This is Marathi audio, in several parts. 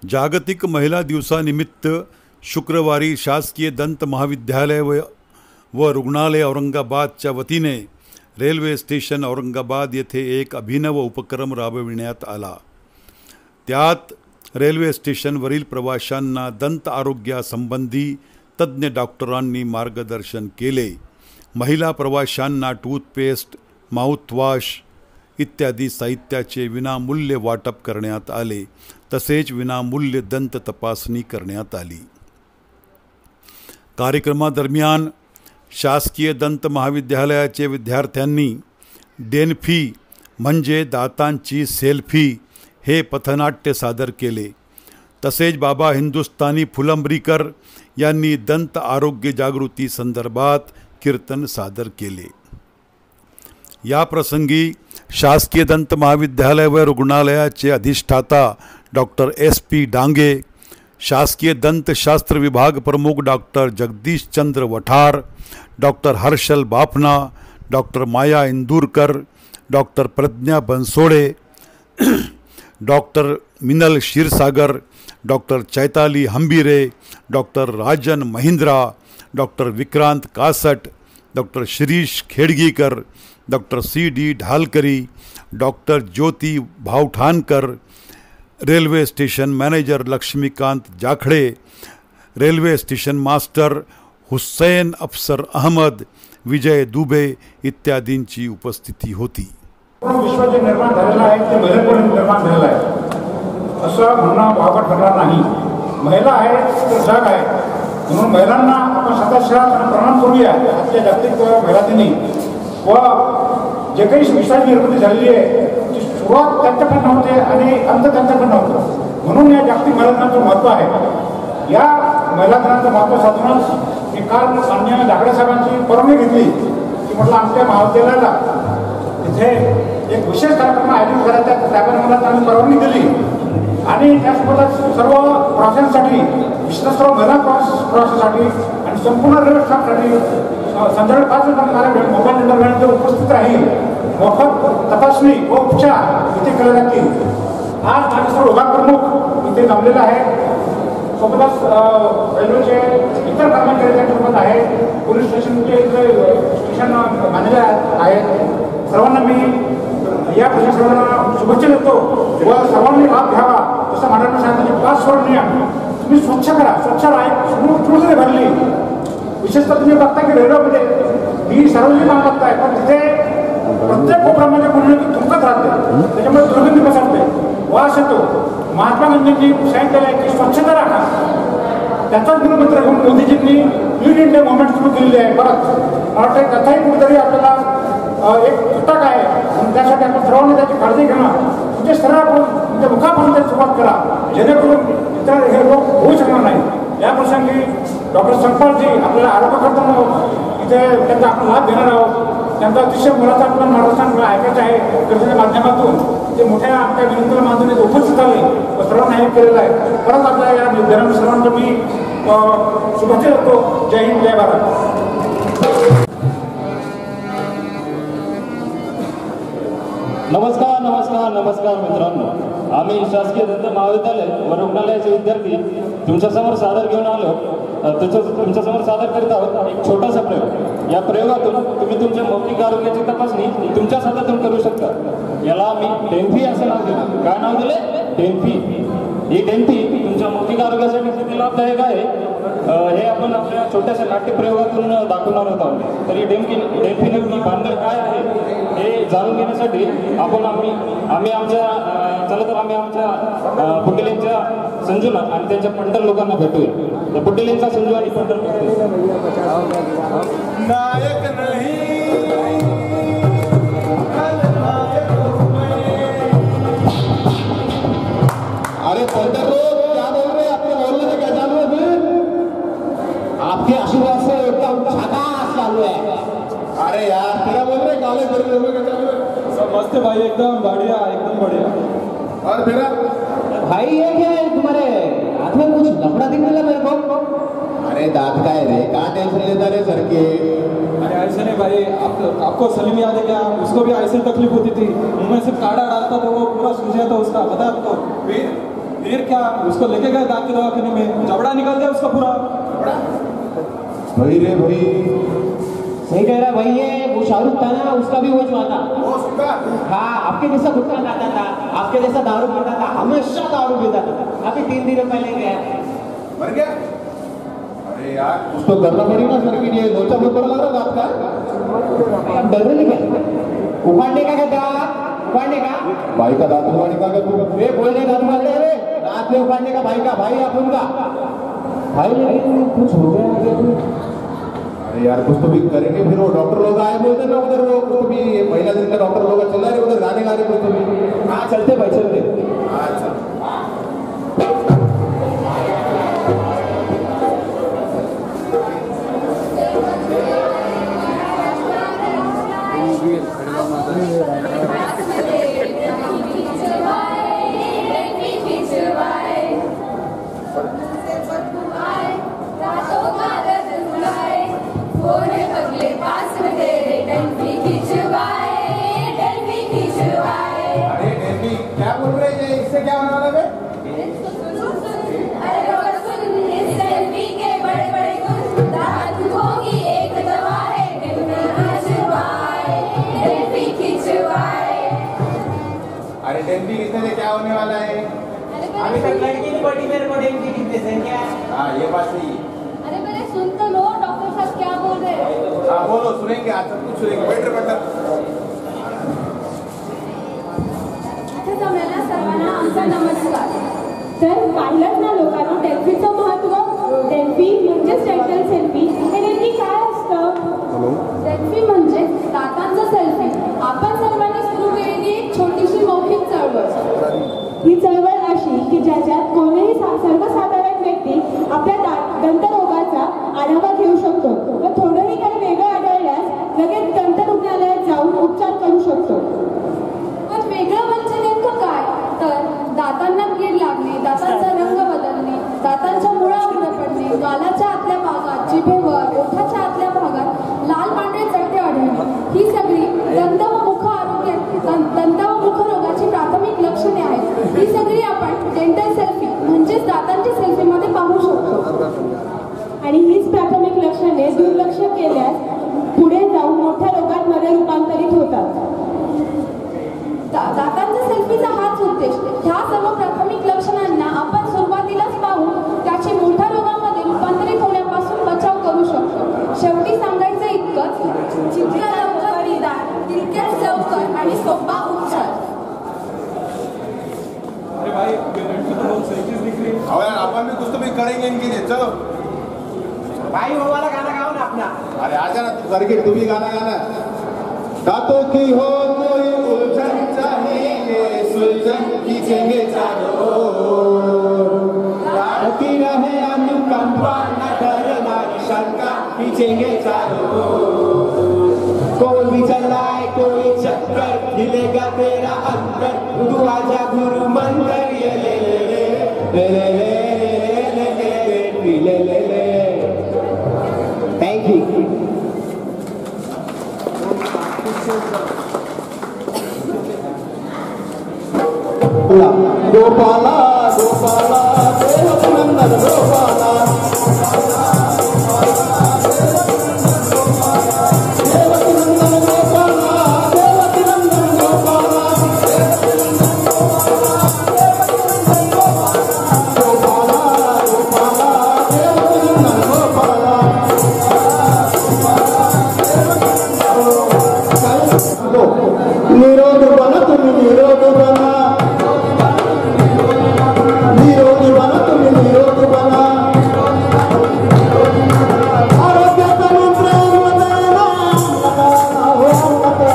जागतिक महिला दिवसानिमित्त शुक्रवारी शासकीय दंत महाविद्यालय व रुग्णालय औरंगाबादच्या वतीने रेल्वे स्टेशन औरंगाबाद येथे एक अभिनव उपक्रम राबविण्यात आला। त्यात रेल्वे स्टेशनवरील प्रवाशांना दंत आरोग्यासंबंधी तज्ञ डॉक्टरांनी मार्गदर्शन केले। महिला प्रवाशांना टूथपेस्ट, माउथवॉश इत्यादी साहित्याचे विनामूल्य वाटप करण्यात आले। तसेच विनामूल्य दंत तपासणी करण्यात आली। कार्यक्रमादरम्यान शासकीय दंत महाविद्यालयाचे विद्यार्थ्यांनी डेनफी म्हणजे दातांची सेल्फी हे पथनाट्य सादर केले। तसेच बाबा हिंदुस्तानी फुलंब्रीकर यांनी दंत आरोग्य जागृती संदर्भात कीर्तन सादर केले। या प्रसंगी शासकीय दंत महाविद्यालय व रुग्णालयाचे अधिष्ठाता डॉक्टर SP डांगे, शासकीय दंतशास्त्र विभाग प्रमुख doctor Jagdish Chandra Vathar, doctor Harshal Bafna, doctor Maya Indurkar, doctor Pragya Bansode, doctor Minal Kshirsagar, doctor Chaitali Hambire, doctor Rajan Mahindra, doctor Vikrant Kasat, doctor Shirish Khedgikar, doctor CD Dhalkari, doctor Jyoti Bhavthankar, railway station manager Laxmikant Jakhade, railway station master Hussain Afsar Ahmed, Vijay Dubey इत्यादींची उपस्थिती होती। विश्व जे निर्माण झालेला आहे ते महिलांकडून निर्माण झालेला आहे असं म्हणणं वावगं ठरणार नाही। महिला आहे तर जग आहे, म्हणून महिलांना आपण सदाशयात प्रणाम करूया। आजच्या जागतिक महिला दिनी व जे काही विषयाची निर्मिती झालेली आहे ती सुरुवात त्यांच्याकडनं होते आणि अंत त्यांच्याकडनं होतो, म्हणून या जागतिक महिला दिनाचं महत्त्व आहे। या महिला दिनाचं महत्त्व साधूनच मी काल माननीय जाखडे साहेबांची परवानगी घेतली की म्हटलं आमच्या महाविद्यालयाला इथे एक विशेष कार्यक्रम आयोजित करायचा। साहेबांनी मला आम्ही परवानगी दिली आणि त्यासोबतच सर्व प्रवाशांसाठी, विशेषतः सर्व महिला प्रवाशांसाठी आणि संपूर्ण रेल्वे स्टाफसाठी संध्याकाळी 5 वाजता मला मोबाईल नंबरवर उपस्थित राहील मोफत तपासणी व उपचार इथे केले जातील। आज माझे सर्व विभाग प्रमुख इथे जमलेला आहे, सोबतच रेल्वेचे इतर कर्मचारी त्यांच्यासोबत आहे, पोलीस स्टेशनचे स्टेशन मॅनेजर आहेत। सर्वांना मी या प्रशासनाला शुभेच्छा देतो व सर्वांनी लाभ घ्यावा। जसं महाराष्ट्र शासनाचे 5 स्वर्ण नियम तुम्ही स्वच्छ करा, स्वच्छ राहा भरली। विशेषतः तुम्ही बघता की रेल्वेमध्ये ही सार्वजनिक मालमत्ता आहे, पण तिथे प्रत्येक कोपऱ्यामध्ये कोणी थुंकत राहते, त्याच्यामुळे दुर्गंधी पसरते, वास येतो। महात्मा गांधींनी सांगितलेलं आहे की स्वच्छता राखा, त्याचाच गुणमंत्र घेऊन मोदीजींनी क्लीन इंडिया मुवमेंट सुरू केलेली आहे। परत मला वाटतं त्याचाही कुठेतरी आपल्याला एक पुस्तक आहे, त्यासाठी आपण सर्वांनी त्याची काळजी घेणं म्हणजे सरळ आपण म्हणजे मुखापर्यंत सुरुवात करा, जेणेकरून इतर हे रोग होऊ शकणार नाही। या प्रसंगी डॉक्टर संपालजी आपल्याला आरोग्य करताना इथे त्यांचा आपण लाभ घेणार आहोत। त्यांचा अतिशय मुलाचा आपल्याला मार्गदर्शन ऐकायचं आहे चर्चेच्या माध्यमातून। ते मोठ्या आपल्या विनंतीला माध्यमातून उपस्थित आले व सर्वांना हे केलेलं आहे। परत आपल्या या दिनांना सर्वांना मी शुभेच्छा देतो। जय हिंद, जय भारत। नमस्कार नमस्कार नमस्कार मित्रांनो, आम्ही शासकीय दंत महाविद्यालय व रुग्णालयाचे विद्यार्थी तुमच्यासमोर सादर घेऊन आलो। तुमच्यासमोर सादर करीत आहोत एक छोटासा प्रयोग। या प्रयोगातून तुम्ही तुमच्या मौखिक आरोग्याची तपासणी तुमच्या हातातून करू शकता। याला मी डेन्फी असं नाव दिलं। काय नाव दिले? डेन्फी। ही डेन्फी तुमच्या मौखिक आरोग्यासाठी किती लाभदायक आहे हे आपण आपल्या छोट्याशा नाट्य प्रयोगातून दाखवणार आहोत। तर ही डेन्फी नेमकी भानगड काय आहे हे जाणून घेण्यासाठी आम्ही आमच्या पुटेलेंच्या संजूला आणि त्यांच्या पंढर लोकांना भेटूया। तर पुटेलेंचा संजू आणि पंढर नायक नाही अरे पंढर लोग क्या बोल रहे हैं? आपके बोलने में क्या चालू है? फिर आपके आशीर्वाद से एकदम झकास चालू है। अरे यार क्या बोल रहे? काले कर रहे हो? चालू है सब मस्त भाई, एकदम बढ़िया, एकदम बढ़िया। और फिर भाई ये क्या है तुम्हारे हाथ में? कुछ लफड़ा दिख रहा मेरे को। अरे दांत का है रे, कहाँ टेंशन लेता रे सर के? अरे ऐसे नहीं भाई, आपको सलीम याद है क्या? उसको भी ऐसे तकलीफ होती थी, मुंह में से काढ़ा डालता था वो पूरा सूज जाता उसका, पता है आपको? फिर फिर क्या, उसको लेके गए दांत के दवाखाने में, जबड़ा निकल गया उसका पूरा। भाई रे भाई, सही कह रहा भाई, ये वो शाहरुख था ना, उसका भी वही हुआ था। हाँ, आपके जैसा गुटखा खाता था, आपके जैसा दारू पीता था, हमेशा दारू पीता था। अभी 3 दिन पहले गया, मर गया। अरे यार उसको करना पड़ी ना सर के लिए, लोचा बहुत बड़ा लग रहा दांत का। अब डर रहे क्या? उखाड़ने का क्या दांत? उखाड़ने का? भाई का दांत उखाड़ने का क्या? कोई नहीं दांत उखाड़ रहे, दांत में उखाड़ने का भाई का, भाई आप उनका भाई। लेकिन कुछ हो गया आगे। अरे यार कुछ तो भी करेंगे, फिर वो डॉक्टर लोग आए बोलते ना उधर, वो कुछ तो भी महिला दिन का डॉक्टर लोग चल रहे उधर, गाने गा रहे कुछ तो भी। हाँ चलते भाई, चलते। अच्छा क्या बोल रहे हैं, इससे क्या होने वाला है? अरे डेल्फी कितने से क्या होने वाला है? अभी तक लड़की नहीं पड़ी मेरे को, डेंगी कितने से क्या? हाँ ये बात सही है। अरे पहले सुन तो लो, डॉक्टर साहब क्या बोल रहे हैं। हाँ बोलो, सुनेंगे आज सब कुछ सुनेंगे। बैठ जमेला सर्वांना आमचा नमस्कार। तर पाहिलंच ना लोकांना डेल्फीचं महत्त्व। डेल्फी म्हणजेच डेंटल सेल्फी हे नेमकी काय असतं? डेल्फी म्हणजे दातांचं सेल्फी। आपण सर्वांनी सुरू केलेली एक छोटीशी मौखिक चळवळ। ही चळवळ अशी की ज्याच्यात कोणीही सर्वसाधारण व्यक्ती आपल्या दंतरोगाचा आढावा घेऊ शकतो व थोडंही काही वेगळं आढळल्यास लगेच दंत रुग्णालयात जाऊन उपचार करू शकतो। पण वेगळं म्हणजे नेमकं काय? तर दातांना कीड लागणे, दातांचा रंग बदलणे, दातांच्या मुळा उघड पडणे, गालाच्या आतल्या भागात, जिभेवर, ओठाच्या आतल्या भागात लाल पांढरे चट्टे आढळणे, ही सगळी दंत व मुख आरोग्य, दंत व मुख रोगाची प्राथमिक लक्षणे आहेत। ही सगळी आपण डेंटल सेल्फी म्हणजेच दातांच्या सेल्फीमध्ये पाहू शकतो। आणि हीच प्राथमिक लक्षणे दुर्लक्ष केल्यास पुढे जाऊन मोठ्या रोगांमध्ये रूपांतरित होतात। दातांच्या सेल्फीचा हाच उद्देश। ह्या सर्व प्राथमिक लक्षणांना आपण सुरुवातीलाच पाहून त्याची मोठ्या रोगांमध्ये रूपांतरित होण्यापासून बचाव करू शकतो। शेवटी सांगायचं इतकंच, जितक्या लवकर निदान तितक्याच लवकर आणि सोपा उपचार। अरे भाई तो बहुत सही चीज दिख रही है। और यार अपन भी कुछ तो भी करेंगे इनके लिए, चलो भाई वो वाला गाना गाओ ना अपना। अरे आजा ना तू करके, तू भी गाना गाना। दांतों की हो कोई उलझन चाहेंगे, सुलझन खींचेंगे चारों होती रहे अनुकंपा, न डरना शंका, खींचेंगे चारों। कोई भी चलाए कोई चक्कर, हिलेगा तेरा अंतर, तू आजा गुरु मंदिर, ये ले ले ले ले ले ले ले ले ले। Thank you. गोपाला गोपाला देवनंदन गोपाला, निरोग बना तुम्ही, निरोग बना, निरोगी बना तुम्ही, निरोग बना। आरोग्याचा मंत्र अंगदाना, हो अंगदाना,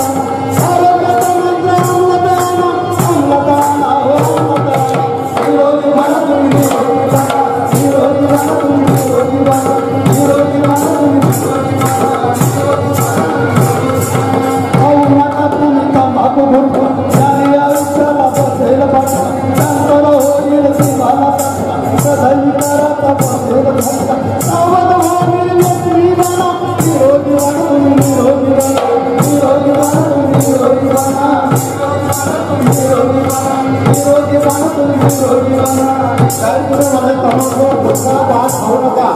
आरोग्याचा मंत्र अंगदाना, अंगदाना हो अंगदाना। निरोगी बना तुम्ही, निरोगी बना, निरोगी बना तुम्ही, निरोगी बना, निरोगी बना तुम्ही, निरोगी बना। तंबाखू भरपूर झाली आयुष्याला बसेल फटका, शांतला होईल तुम्हाला सदैव करत बसेल फटका। सावध होईल व्यक्ती बना, निरोगी बना तुम्ही, निरोगी बना, निरोगी बना तुम्ही, निरोगी बना, निरोगी बना, निरोगी बना तुम्ही निरोगी राहा. काय तुम्ही मला तमाखू गुटखा पान खाऊ नका.